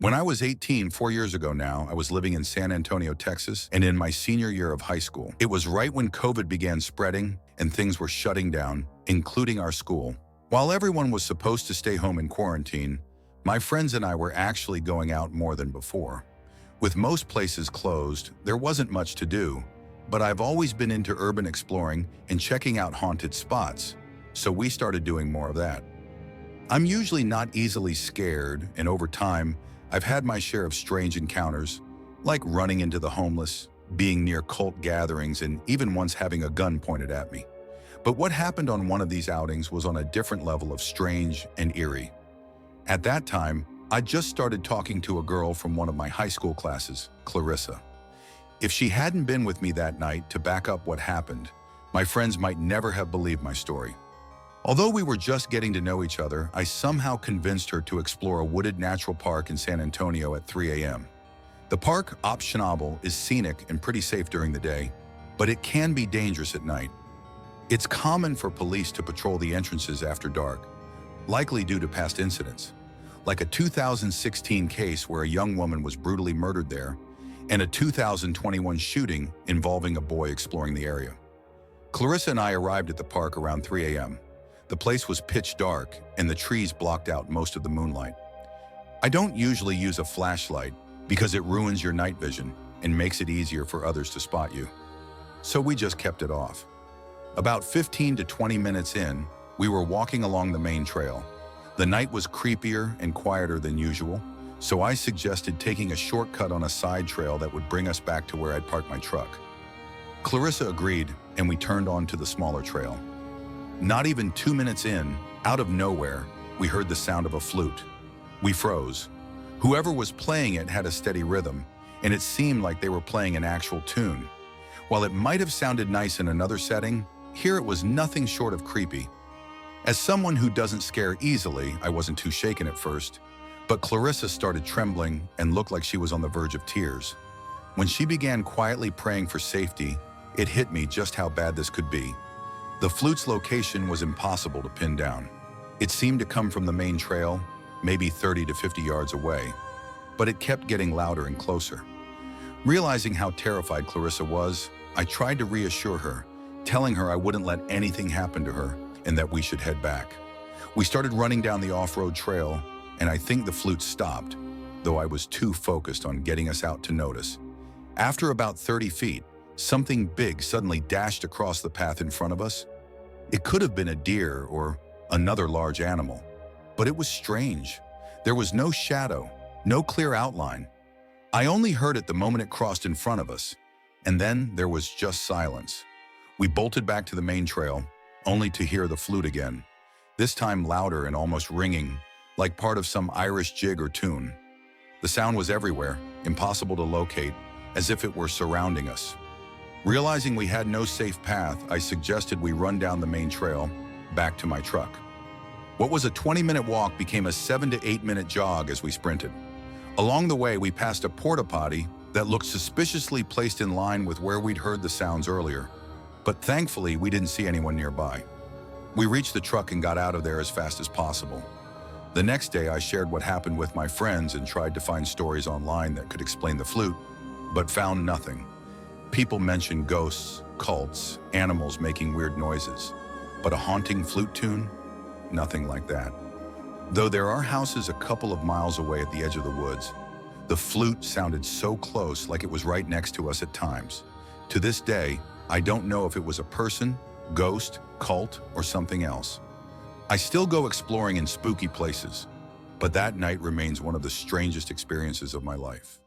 When I was 18, 4 years ago now, I was living in San Antonio, Texas, and in my senior year of high school. It was right when COVID began spreading and things were shutting down, including our school. While everyone was supposed to stay home in quarantine, my friends and I were actually going out more than before. With most places closed, there wasn't much to do, but I've always been into urban exploring and checking out haunted spots, so we started doing more of that. I'm usually not easily scared, and over time, I've had my share of strange encounters, like running into the homeless, being near cult gatherings, and even once having a gun pointed at me. But what happened on one of these outings was on a different level of strange and eerie. At that time, I just started talking to a girl from one of my high school classes, Clarissa. If she hadn't been with me that night to back up what happened, my friends might never have believed my story. Although we were just getting to know each other, I somehow convinced her to explore a wooded natural park in San Antonio at 3 a.m. The park, Op Schnabel, is scenic and pretty safe during the day, but it can be dangerous at night. It's common for police to patrol the entrances after dark, likely due to past incidents, like a 2016 case where a young woman was brutally murdered there, and a 2021 shooting involving a boy exploring the area. Clarissa and I arrived at the park around 3 a.m. The place was pitch dark, and the trees blocked out most of the moonlight. I don't usually use a flashlight because it ruins your night vision and makes it easier for others to spot you. So we just kept it off. About 15 to 20 minutes in, we were walking along the main trail. The night was creepier and quieter than usual, so I suggested taking a shortcut on a side trail that would bring us back to where I'd parked my truck. Clarissa agreed, and we turned onto the smaller trail. Not even 2 minutes in, out of nowhere, we heard the sound of a flute. We froze. Whoever was playing it had a steady rhythm, and it seemed like they were playing an actual tune. While it might have sounded nice in another setting, here it was nothing short of creepy. As someone who doesn't scare easily, I wasn't too shaken at first, but Clarissa started trembling and looked like she was on the verge of tears. When she began quietly praying for safety, it hit me just how bad this could be. The flute's location was impossible to pin down. It seemed to come from the main trail, maybe 30 to 50 yards away, but it kept getting louder and closer. Realizing how terrified Clarissa was, I tried to reassure her, telling her I wouldn't let anything happen to her and that we should head back. We started running down the off-road trail, and I think the flute stopped, though I was too focused on getting us out to notice. After about 30 feet, something big suddenly dashed across the path in front of us. It could have been a deer or another large animal, but it was strange. There was no shadow, no clear outline. I only heard it the moment it crossed in front of us, and then there was just silence. We bolted back to the main trail, only to hear the flute again, this time louder and almost ringing, like part of some Irish jig or tune. The sound was everywhere, impossible to locate, as if it were surrounding us. Realizing we had no safe path, I suggested we run down the main trail, back to my truck. What was a 20-minute walk became a 7 to 8 minute jog as we sprinted. Along the way, we passed a porta potty that looked suspiciously placed in line with where we'd heard the sounds earlier, but thankfully we didn't see anyone nearby. We reached the truck and got out of there as fast as possible. The next day, I shared what happened with my friends and tried to find stories online that could explain the flute, but found nothing. People mentioned ghosts, cults, animals making weird noises, but a haunting flute tune? Nothing like that. Though there are houses a couple of miles away at the edge of the woods, the flute sounded so close, like it was right next to us at times. To this day, I don't know if it was a person, ghost, cult, or something else. I still go exploring in spooky places, but that night remains one of the strangest experiences of my life.